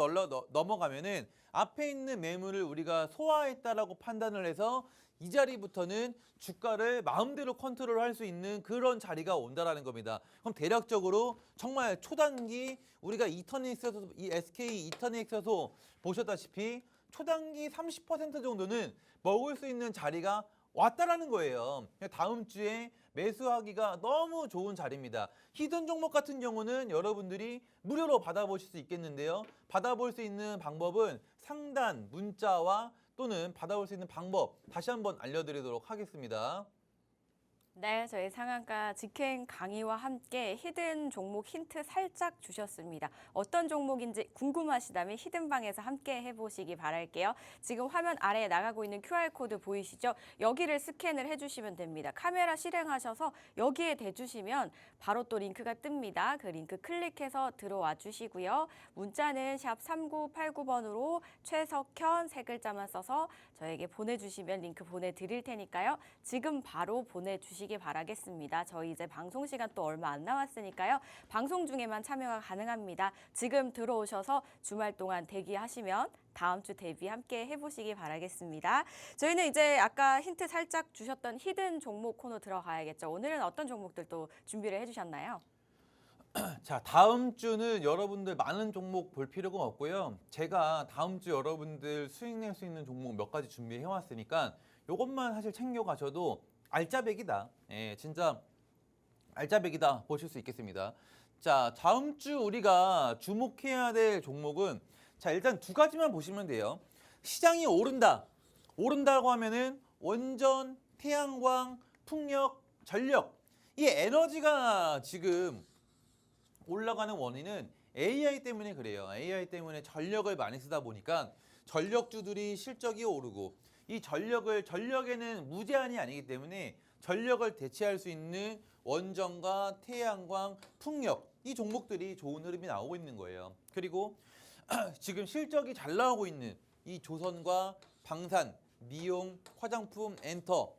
넘어가면은 앞에 있는 매물을 우리가 소화했다라고 판단을 해서 이 자리부터는 주가를 마음대로 컨트롤할 수 있는 그런 자리가 온다라는 겁니다. 그럼 대략적으로 정말 초단기 우리가 이터닉스에서 이 SK 이터닉스에서 보셨다시피 초단기 30% 정도는 먹을 수 있는 자리가 왔다라는 거예요. 다음 주에 매수하기가 너무 좋은 자리입니다. 히든 종목 같은 경우는 여러분들이 무료로 받아보실 수 있겠는데요. 받아볼 수 있는 방법은 상단 문자와 또는 받아볼 수 있는 방법 다시 한번 알려드리도록 하겠습니다. 네, 저희 상한가 직행 강의와 함께 히든 종목 힌트 살짝 주셨습니다. 어떤 종목인지 궁금하시다면 히든방에서 함께 해보시기 바랄게요. 지금 화면 아래에 나가고 있는 QR코드 보이시죠? 여기를 스캔을 해주시면 됩니다. 카메라 실행하셔서 여기에 대주시면 바로 또 링크가 뜹니다. 그 링크 클릭해서 들어와 주시고요. 문자는 샵 3989번으로 최석현 세 글자만 써서 저에게 보내주시면 링크 보내드릴 테니까요. 지금 바로 보내주시기 바라겠습니다. 저희 이제 방송 시간 또 얼마 안 남았으니까요. 방송 중에만 참여가 가능합니다. 지금 들어오셔서 주말 동안 대기하시면 다음 주 대비 함께 해보시기 바라겠습니다. 저희는 이제 아까 힌트 살짝 주셨던 히든 종목 코너 들어가야겠죠. 오늘은 어떤 종목들 또 준비를 해주셨나요? 자, 다음 주는 여러분들 많은 종목 볼 필요가 없고요. 제가 다음 주 여러분들 수익 낼 수 있는 종목 몇 가지 준비해 왔으니까 이것만 사실 챙겨가셔도 알짜배기다. 예, 진짜 알짜배기다 보실 수 있겠습니다. 자, 다음 주 우리가 주목해야 될 종목은 자, 일단 두 가지만 보시면 돼요. 시장이 오른다. 오른다고 하면은 원전, 태양광, 풍력, 전력. 이 에너지가 지금 올라가는 원인은 AI 때문에 그래요. AI 때문에 전력을 많이 쓰다 보니까 전력주들이 실적이 오르고 이 전력에는 무제한이 아니기 때문에 전력을 대체할 수 있는 원전과 태양광, 풍력 이 종목들이 좋은 흐름이 나오고 있는 거예요. 그리고 지금 실적이 잘 나오고 있는 이 조선과 방산, 미용, 화장품, 엔터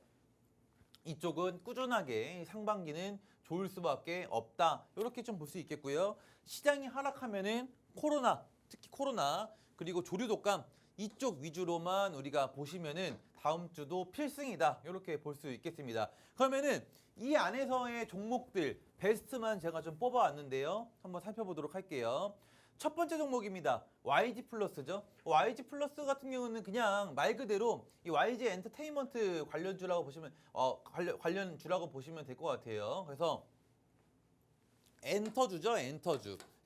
이쪽은 꾸준하게 상반기는 좋을 수밖에 없다. 이렇게 좀 볼 수 있겠고요. 시장이 하락하면은 코로나, 특히 코로나 그리고 조류 독감 이쪽 위주로만 우리가 보시면은 다음 주도 필승이다. 이렇게 볼 수 있겠습니다. 그러면은 이 안에서의 종목들 베스트만 제가 좀 뽑아왔는데요. 한번 살펴보도록 할게요. 첫 번째 종목입니다. YG 플러스죠. YG 플러스 같은 경우는 그냥 말 그대로 이 YG 엔터테인먼트 관련주라고 보시면 관련주라고 보시면 될 것 같아요. 그래서 엔터주죠.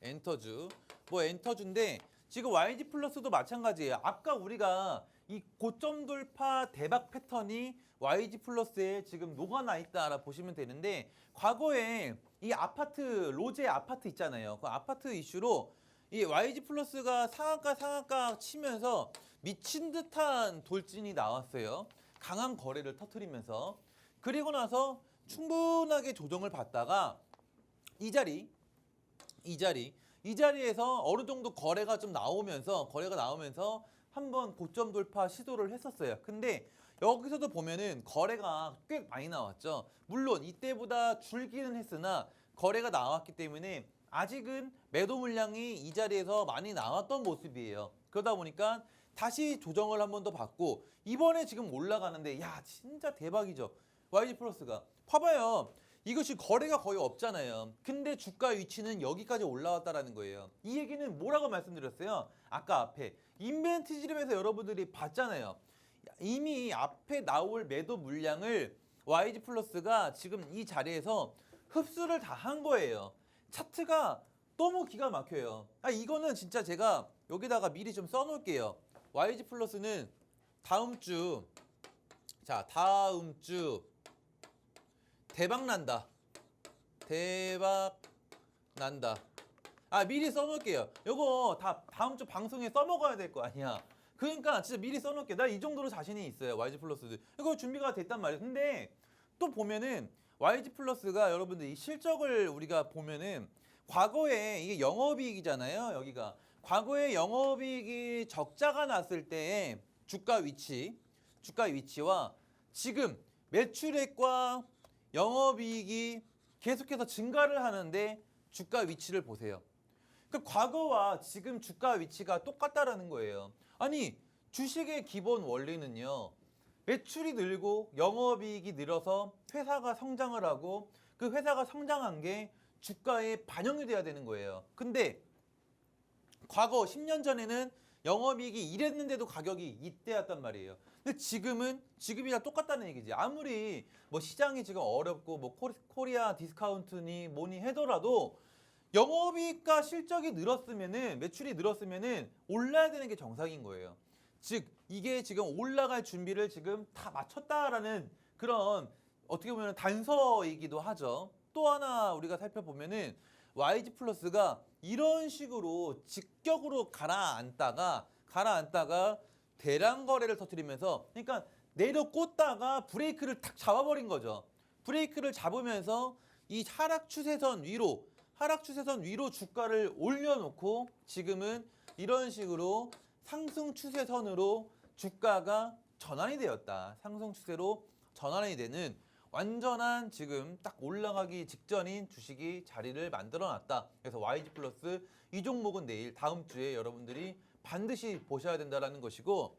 엔터주. 뭐 엔터주인데 지금 YG 플러스도 마찬가지예요. 아까 우리가 이 고점 돌파 대박 패턴이 YG 플러스에 지금 녹아나 있다라 보시면 되는데 과거에 이 아파트 로제 아파트 있잖아요. 그 아파트 이슈로 이 YG 플러스가 상한가 치면서 미친 듯한 돌진이 나왔어요. 강한 거래를 터뜨리면서 그리고 나서 충분하게 조정을 받다가 이 자리에서 어느 정도 거래가 나오면서 한번 고점 돌파 시도를 했었어요. 근데 여기서도 보면은 거래가 꽤 많이 나왔죠. 물론 이때보다 줄기는 했으나 거래가 나왔기 때문에 아직은 매도 물량이 이 자리에서 많이 나왔던 모습이에요. 그러다 보니까 다시 조정을 한 번 더 받고 이번에 지금 올라가는데 야 진짜 대박이죠. YG 플러스가 봐봐요. 이것이 거래가 거의 없잖아요. 근데 주가 위치는 여기까지 올라왔다라는 거예요. 이 얘기는 뭐라고 말씀드렸어요? 아까 앞에 인벤티지름에서 여러분들이 봤잖아요. 이미 앞에 나올 매도 물량을 YG 플러스가 지금 이 자리에서 흡수를 다 한 거예요. 차트가 너무 기가 막혀요. 이거는 진짜 제가 여기다가 미리 좀 써놓을게요. YG 플러스는 다음 주 대박 난다. 미리 써놓을게요. 요거 다 다음 주 방송에 써먹어야 될 거 아니야. 그러니까 진짜 미리 써놓을게. 나 이 정도로 자신이 있어요. YG 플러스도. 이거 준비가 됐단 말이에요. 근데 또 보면은 YG 플러스가 여러분들 이 실적을 우리가 보면은 과거에 이게 영업이익이잖아요. 여기가 과거에 영업이익이 적자가 났을 때의 주가 위치와 지금 매출액과 영업이익이 계속해서 증가를 하는데 주가 위치를 보세요. 그 과거와 지금 주가 위치가 똑같다라는 거예요. 아니 주식의 기본 원리는요. 매출이 늘고 영업이익이 늘어서 회사가 성장을 하고 그 회사가 성장한 게 주가에 반영이 돼야 되는 거예요. 근데 과거 10년 전에는 영업이익이 이랬는데도 가격이 이때였단 말이에요. 근데 지금이랑 똑같다는 얘기지. 아무리 뭐 시장이 지금 어렵고 뭐 코리아 디스카운트니 뭐니 하더라도 영업이익과 실적이 늘었으면은 매출이 늘었으면은 올라야 되는 게 정상인 거예요. 즉 이게 지금 올라갈 준비를 지금 다 마쳤다라는 그런 어떻게 보면 단서이기도 하죠. 또 하나 우리가 살펴보면은 YG 플러스가 이런 식으로 직격으로 가라앉다가 대량 거래를 터뜨리면서 그러니까 내려 꽂다가 브레이크를 탁 잡아버린 거죠. 브레이크를 잡으면서 이 하락 추세선 위로 주가를 올려놓고 지금은 이런 식으로 상승 추세선으로 주가가 전환이 되었다. 상승 추세로 전환이 되는 완전한 지금 딱 올라가기 직전인 주식이 자리를 만들어 놨다. 그래서 YG 플러스 이 종목은 내일 다음 주에 여러분들이 반드시 보셔야 된다라는 것이고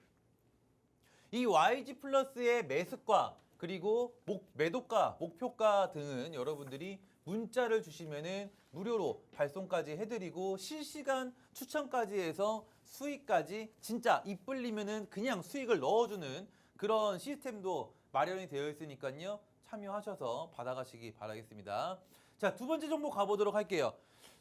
이 YG 플러스의 매수가 그리고 매도가, 목표가 등은 여러분들이 문자를 주시면은 무료로 발송까지 해드리고 실시간 추천까지 해서 수익까지 진짜 입 벌리면은 그냥 수익을 넣어주는 그런 시스템도 마련이 되어 있으니까요. 참여하셔서 받아가시기 바라겠습니다. 자, 두 번째 종목 가보도록 할게요.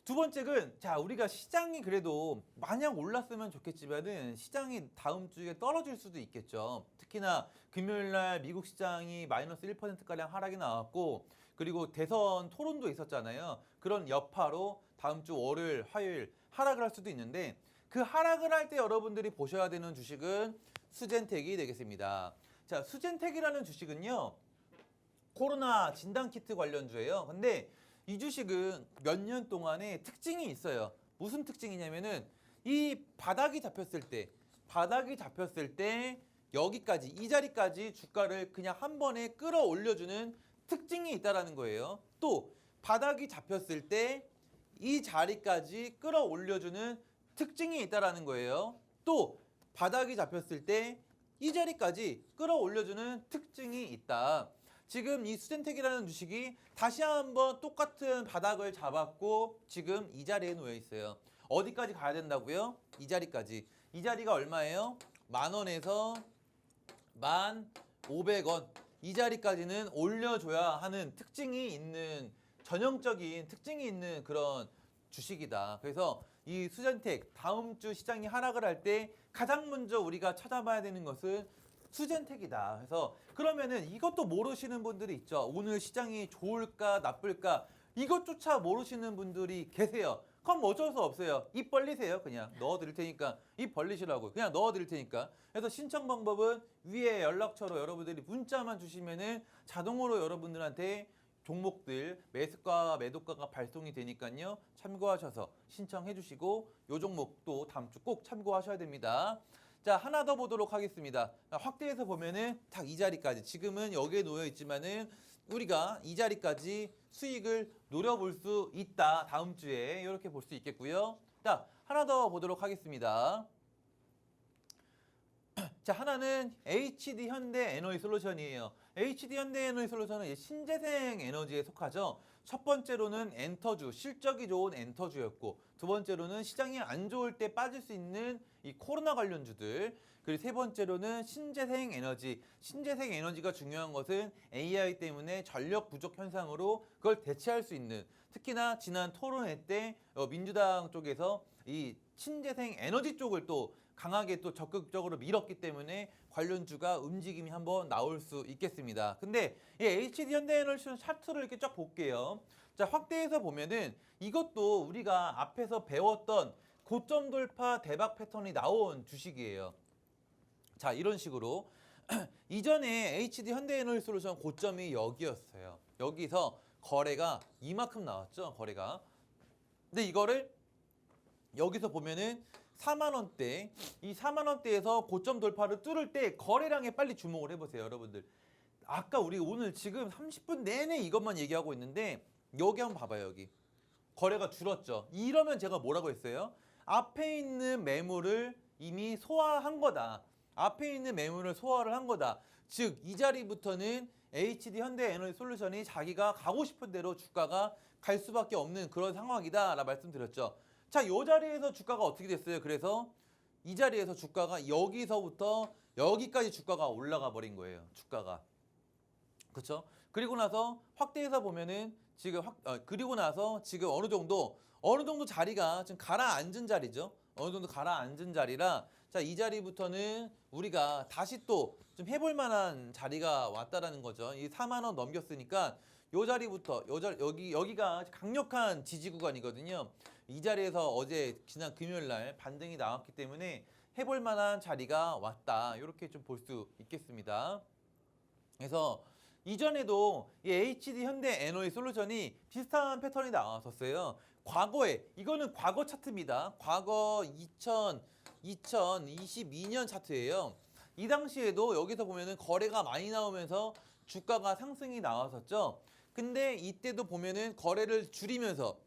두 번째는 자 우리가 시장이 그래도 마냥 올랐으면 좋겠지만은 시장이 다음 주에 떨어질 수도 있겠죠. 특히나 금요일날 미국 시장이 마이너스 1%가량 하락이 나왔고 그리고 대선 토론도 있었잖아요. 그런 여파로 다음 주 월요일, 화요일 하락을 할 수도 있는데 그 하락을 할 때 여러분들이 보셔야 되는 주식은 수젠텍이 되겠습니다. 자, 수젠텍이라는 주식은요. 코로나 진단키트 관련주예요. 근데 이 주식은 몇 년 동안에 특징이 있어요. 무슨 특징이냐면은 이 바닥이 잡혔을 때 여기까지 이 자리까지 주가를 그냥 한 번에 끌어올려주는 특징이 있다라는 거예요. 또 바닥이 잡혔을 때 이 자리까지 끌어올려주는 특징이 있다라는 거예요. 또 바닥이 잡혔을 때 이 자리까지 끌어올려주는 특징이 있다. 지금 이 수젠텍이라는 주식이 다시 한번 똑같은 바닥을 잡았고 지금 이 자리에 놓여 있어요. 어디까지 가야 된다고요? 이 자리까지. 이 자리가 얼마예요? 10,000원에서 1,500원. 이 자리까지는 올려줘야 하는 특징이 있는 전형적인 특징이 있는 그런 주식이다. 그래서 이 수젠텍 다음 주 시장이 하락을 할 때 가장 먼저 우리가 찾아봐야 되는 것은 수젠텍이다. 그래서 그러면은 이것도 모르시는 분들이 있죠. 오늘 시장이 좋을까 나쁠까 이것조차 모르시는 분들이 계세요. 그럼 어쩔 수 없어요. 입 벌리세요. 그냥 넣어드릴 테니까 입 벌리시라고 그냥 넣어드릴 테니까. 그래서 신청 방법은 위에 연락처로 여러분들이 문자만 주시면은 자동으로 여러분들한테 종목들 매수가 매도가가 발송이 되니까요. 참고하셔서 신청해 주시고 요 종목도 다음 주 꼭 참고하셔야 됩니다. 자, 하나 더 보도록 하겠습니다. 확대해서 보면은 딱 이 자리까지 지금은 여기에 놓여 있지만은 우리가 이 자리까지 수익을 노려볼 수 있다. 다음 주에 이렇게 볼 수 있겠고요. 자, 하나 더 보도록 하겠습니다. 자, 하나는 HD 현대 에너지 솔루션이에요. HD 현대 에너지 솔루션은 신재생 에너지에 속하죠. 첫 번째로는 엔터주, 실적이 좋은 엔터주였고 두 번째로는 시장이 안 좋을 때 빠질 수 있는 이 코로나 관련주들 그리고 세 번째로는 신재생 에너지. 신재생 에너지가 중요한 것은 AI 때문에 전력 부족 현상으로 그걸 대체할 수 있는 특히나 지난 토론회 때 민주당 쪽에서 이 신재생 에너지 쪽을 또 강하게 또 적극적으로 밀었기 때문에 관련주가 움직임이 한번 나올 수 있겠습니다. 근데 이 HD 현대에너지 차트를 이렇게 쫙 볼게요. 자, 확대해서 보면은 이것도 우리가 앞에서 배웠던 고점 돌파 대박 패턴이 나온 주식이에요. 자, 이런 식으로 이전에 HD 현대에너지솔루션 고점이 여기였어요. 여기서 거래가 이만큼 나왔죠. 거래가. 근데 이거를 여기서 보면은 4만 원대, 이 4만 원대에서 고점 돌파를 뚫을 때 거래량에 빨리 주목을 해보세요, 여러분들. 아까 우리 오늘 지금 30분 내내 이것만 얘기하고 있는데 여기 한번 봐봐요, 여기. 거래가 줄었죠. 이러면 제가 뭐라고 했어요? 앞에 있는 매물을 이미 소화한 거다. 앞에 있는 매물을 소화를 한 거다. 즉, 이 자리부터는 HD 현대에너지솔루션이 자기가 가고 싶은 대로 주가가 갈 수밖에 없는 그런 상황이다 라고 말씀드렸죠. 자, 이 자리에서 주가가 어떻게 됐어요? 그래서 이 자리에서 주가가 여기서부터 여기까지 주가가 올라가 버린 거예요. 주가가. 그렇죠? 그리고 나서 확대해서 보면은 지금 그리고 나서 지금 어느 정도 자리가 지금 가라앉은 자리죠. 어느 정도 가라앉은 자리라 자, 이 자리부터는 우리가 다시 또 좀 해볼 만한 자리가 왔다라는 거죠. 이 4만 원 넘겼으니까 요 자리부터 여기가 강력한 지지 구간이거든요. 이 자리에서 어제 지난 금요일 날 반등이 나왔기 때문에 해볼 만한 자리가 왔다. 이렇게 좀 볼 수 있겠습니다. 그래서 이전에도 이 HD 현대에너지솔루션이 비슷한 패턴이 나왔었어요. 과거에 이거는 과거 차트입니다. 과거 2022년 차트예요. 이 당시에도 여기서 보면은 거래가 많이 나오면서 주가가 상승이 나왔었죠. 근데 이때도 보면은 거래를 줄이면서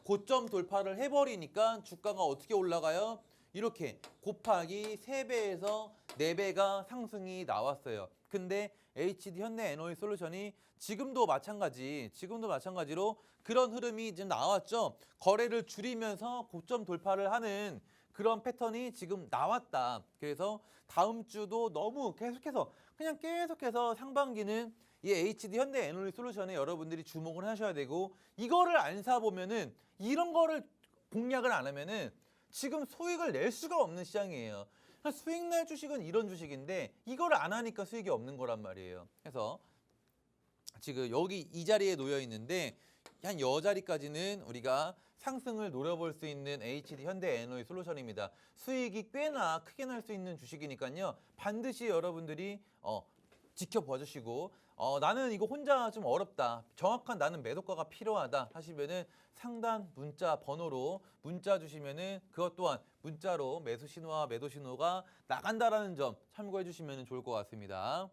고점 돌파를 해버리니까 주가가 어떻게 올라가요? 이렇게 곱하기 3배에서 4배가 상승이 나왔어요. 근데 HD 현대에너지솔루션이 지금도 마찬가지로 그런 흐름이 지금 나왔죠. 거래를 줄이면서 고점 돌파를 하는 그런 패턴이 지금 나왔다. 그래서 다음 주도 너무 계속해서 상반기는 이 HD 현대에너지솔루션에 여러분들이 주목을 하셔야 되고 이거를 안 사보면은 이런 거를 공략을 안 하면은 지금 수익을 낼 수가 없는 시장이에요. 수익 날 주식은 이런 주식인데 이거를 안 하니까 수익이 없는 거란 말이에요. 그래서 지금 여기 이 자리에 놓여 있는데 한 여 자리까지는 우리가 상승을 노려볼 수 있는 HD 현대에너지솔루션입니다. 수익이 꽤나 크게 날 수 있는 주식이니까요. 반드시 여러분들이 지켜봐 주시고 나는 이거 혼자 좀 어렵다. 정확한 나는 매도가가 필요하다 하시면은 상단 문자 번호로 문자 주시면은 그것 또한 문자로 매수 신호와 매도 신호가 나간다라는 점 참고해 주시면 좋을 것 같습니다.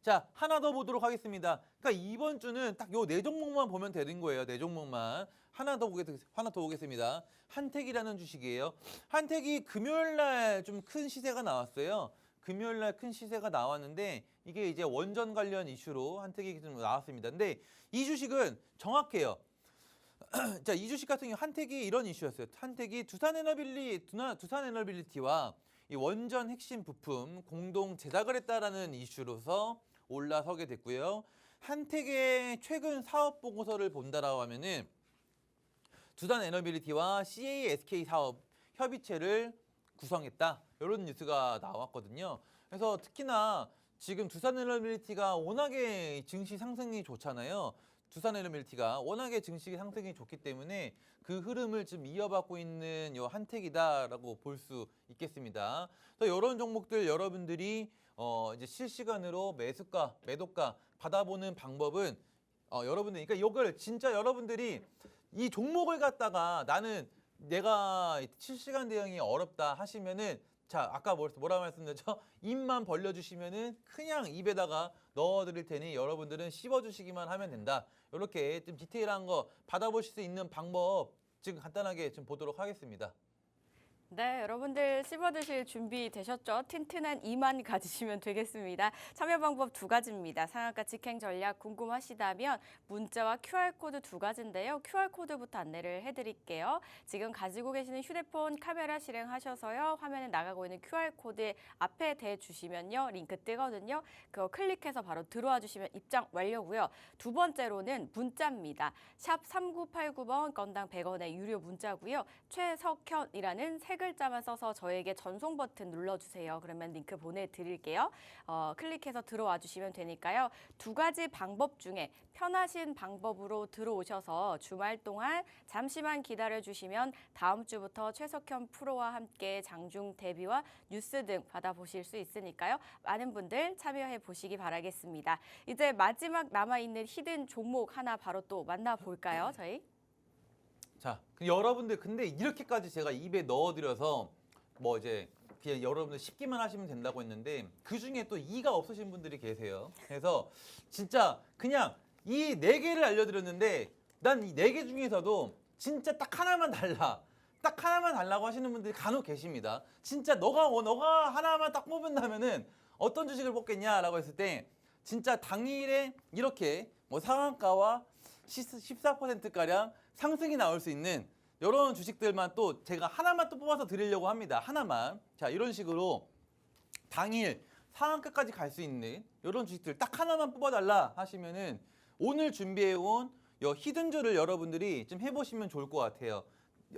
자, 하나 더 보도록 하겠습니다. 그러니까 이번 주는 딱 요 네 종목만 보면 되는 거예요. 네 종목만. 하나 더 보겠습니다. 한택이라는 주식이에요. 한택이 금요일 날 좀 큰 시세가 나왔어요. 금요일 날 큰 시세가 나왔는데 이게 이제 원전 관련 이슈로 한택이 좀 나왔습니다. 근데 이 주식은 정확해요. 자, 이 주식 같은 경우 한택이 이런 이슈였어요. 한택이 두산에너빌리티와 이 원전 핵심 부품 공동 제작을 했다라는 이슈로서 올라서게 됐고요. 한택의 최근 사업 보고서를 본다라고 하면은 두산에너빌리티와 CASK 사업 협의체를 구성했다. 이런 뉴스가 나왔거든요. 그래서 특히나 지금 두산에너빌리티가 워낙에 증시 상승이 좋잖아요. 두산에너빌리티가 워낙에 증시 상승이 좋기 때문에 그 흐름을 지금 이어받고 있는 요 한택이다라고 볼 수 있겠습니다. 그래서 이런 종목들 여러분들이 이제 실시간으로 매수가, 매도가 받아보는 방법은 여러분들, 그러니까 이걸 진짜 여러분들이 이 종목을 갖다가 나는 내가 실시간 대응이 어렵다 하시면은 자, 아까 뭐라 말씀드렸죠? 입만 벌려주시면은 그냥 입에다가 넣어드릴 테니 여러분들은 씹어주시기만 하면 된다. 이렇게 좀 디테일한 거 받아보실 수 있는 방법 지금 간단하게 좀 보도록 하겠습니다. 네, 여러분들 씹어드실 준비 되셨죠? 튼튼한 이만 가지시면 되겠습니다. 참여 방법 두 가지입니다. 상한가 직행 전략 궁금하시다면 문자와 QR코드 두 가지인데요. QR코드부터 안내를 해드릴게요. 지금 가지고 계시는 휴대폰 카메라 실행하셔서요. 화면에 나가고 있는 QR코드 앞에 대주시면요. 링크 뜨거든요. 그거 클릭해서 바로 들어와 주시면 입장 완료고요. 두 번째로는 문자입니다. 샵 3989번 건당 100원의 유료 문자고요. 최석현이라는 세 글자만 써서 저에게 전송 버튼 눌러주세요. 그러면 링크 보내드릴게요. 클릭해서 들어와 주시면 되니까요. 두 가지 방법 중에 편하신 방법으로 들어오셔서 주말 동안 잠시만 기다려주시면 다음 주부터 최석현 프로와 함께 장중 대비와 뉴스 등 받아보실 수 있으니까요. 많은 분들 참여해 보시기 바라겠습니다. 이제 마지막 남아있는 히든 종목 하나 바로 또 만나볼까요, 저희? 자, 여러분들 근데 이렇게까지 제가 입에 넣어드려서 뭐 이제 그냥 여러분들 쉽기만 하시면 된다고 했는데 그 중에 또 이가 없으신 분들이 계세요. 그래서 진짜 그냥 이 네 개를 알려드렸는데 난 이 네 개 중에서도 진짜 딱 하나만 달라. 딱 하나만 달라고 하시는 분들이 간혹 계십니다. 진짜 너가 하나만 딱 뽑는다면은 어떤 주식을 뽑겠냐라고 했을 때 진짜 당일에 이렇게 뭐 상한가와 14%가량 상승이 나올 수 있는 이런 주식들만 또 제가 하나만 또 뽑아서 드리려고 합니다. 하나만. 자, 이런 식으로 당일 상한가까지 갈 수 있는 이런 주식들 딱 하나만 뽑아달라 하시면은 오늘 준비해온 요 히든주를 여러분들이 좀 해보시면 좋을 것 같아요.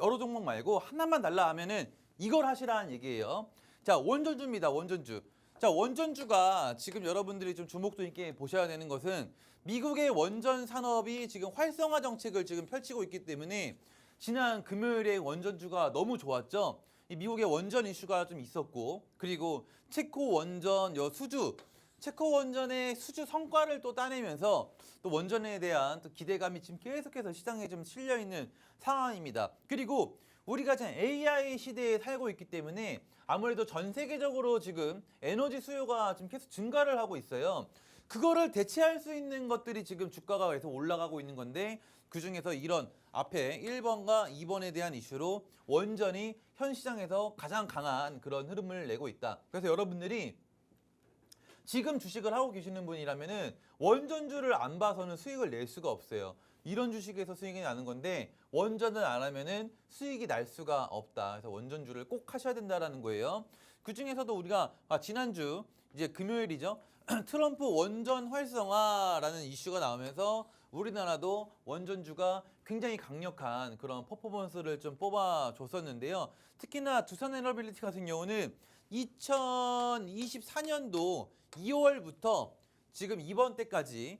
여러 종목 말고 하나만 달라 하면은 이걸 하시라는 얘기예요. 자, 원전주입니다. 원전주. 자, 원전주가 지금 여러분들이 좀 주목도 있게 보셔야 되는 것은 미국의 원전 산업이 지금 활성화 정책을 지금 펼치고 있기 때문에 지난 금요일에 원전주가 너무 좋았죠. 이 미국의 원전 이슈가 좀 있었고 그리고 체코 원전 체코 원전의 수주 성과를 또 따내면서 또 원전에 대한 또 기대감이 지금 계속해서 시장에 좀 실려 있는 상황입니다. 그리고 우리가 지금 AI 시대에 살고 있기 때문에 아무래도 전 세계적으로 지금 에너지 수요가 지금 계속 증가를 하고 있어요. 그거를 대체할 수 있는 것들이 지금 주가가 계속 올라가고 있는 건데 그중에서 이런 앞에 1번과 2번에 대한 이슈로 원전이 현 시장에서 가장 강한 그런 흐름을 내고 있다. 그래서 여러분들이 지금 주식을 하고 계시는 분이라면은 원전주를 안 봐서는 수익을 낼 수가 없어요. 이런 주식에서 수익이 나는 건데 원전을 안 하면은 수익이 날 수가 없다. 그래서 원전주를 꼭 하셔야 된다라는 거예요. 그 중에서도 우리가 지난주 이제 금요일이죠. 트럼프 원전 활성화라는 이슈가 나오면서 우리나라도 원전주가 굉장히 강력한 그런 퍼포먼스를 좀 뽑아줬었는데요. 특히나 두산에너빌리티 같은 경우는 2024년도 2월부터 지금 이번 때까지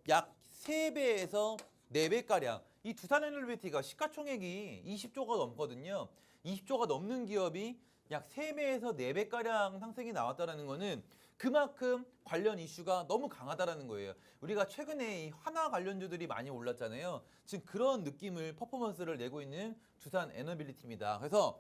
약 3배에서 4배가량 이 두산에너빌리티가 시가총액이 20조가 넘거든요. 20조가 넘는 기업이 약 3배에서 4배가량 상승이 나왔다는 거는 그만큼 관련 이슈가 너무 강하다는 거예요. 우리가 최근에 이 한화 관련주들이 많이 올랐잖아요. 지금 그런 느낌을 퍼포먼스를 내고 있는 두산에너빌리티입니다. 그래서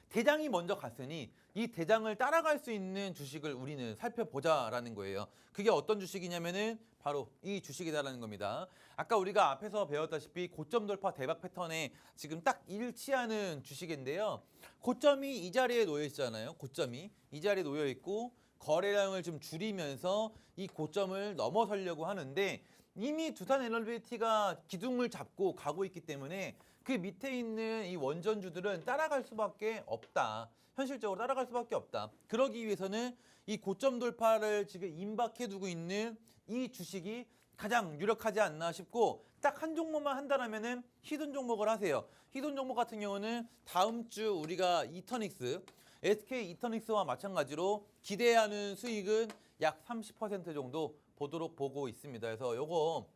대장이 먼저 갔으니 이 대장을 따라갈 수 있는 주식을 우리는 살펴보자라는 거예요. 그게 어떤 주식이냐면은 바로 이 주식이다라는 겁니다. 아까 우리가 앞에서 배웠다시피 고점 돌파 대박 패턴에 지금 딱 일치하는 주식인데요. 고점이 이 자리에 놓여 있잖아요. 고점이 이 자리에 놓여 있고 거래량을 좀 줄이면서 이 고점을 넘어서려고 하는데 이미 두산에너빌리티가 기둥을 잡고 가고 있기 때문에 그 밑에 있는 이 원전주들은 따라갈 수밖에 없다. 현실적으로 따라갈 수밖에 없다. 그러기 위해서는 이 고점 돌파를 지금 임박해 두고 있는 이 주식이 가장 유력하지 않나 싶고 딱 한 종목만 한다라면은 히든 종목을 하세요. 히든 종목 같은 경우는 다음 주 우리가 이터닉스, SK 이터닉스와 마찬가지로 기대하는 수익은 약 30% 정도 보고 있습니다. 그래서 요거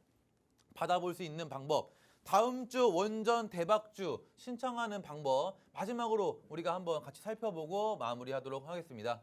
받아볼 수 있는 방법. 다음 주 원전 대박주 신청하는 방법 마지막으로 우리가 한번 같이 살펴보고 마무리하도록 하겠습니다.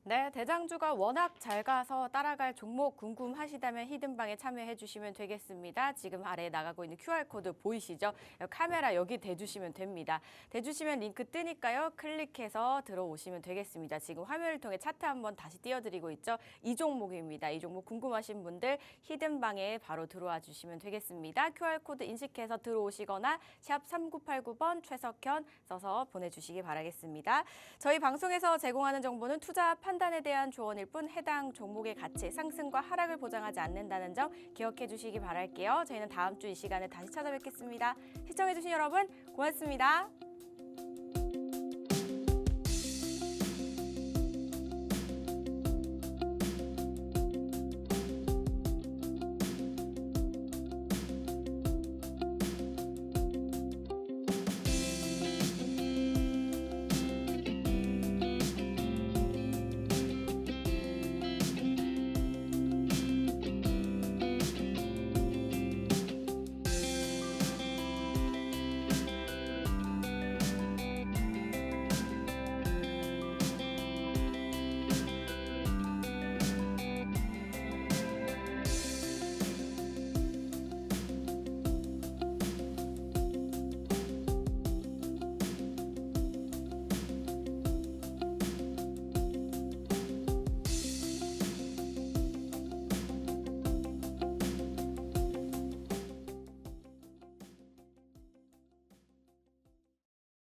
네, 대장주가 워낙 잘 가서 따라갈 종목 궁금하시다면 히든방에 참여해 주시면 되겠습니다. 지금 아래에 나가고 있는 QR코드 보이시죠? 카메라 여기 대주시면 됩니다. 대주시면 링크 뜨니까요. 클릭해서 들어오시면 되겠습니다. 지금 화면을 통해 차트 한번 다시 띄워드리고 있죠? 이 종목입니다. 이 종목 궁금하신 분들 히든방에 바로 들어와 주시면 되겠습니다. QR코드 인식해서 들어오시거나 샵 3989번 최석현 써서 보내주시기 바라겠습니다. 저희 방송에서 제공하는 정보는 투자 판단에 대한 조언일 뿐 해당 종목의 가치, 상승과 하락을 보장하지 않는다는 점 기억해 주시기 바랄게요. 저희는 다음 주 이 시간에 다시 찾아뵙겠습니다. 시청해 주신 여러분 고맙습니다.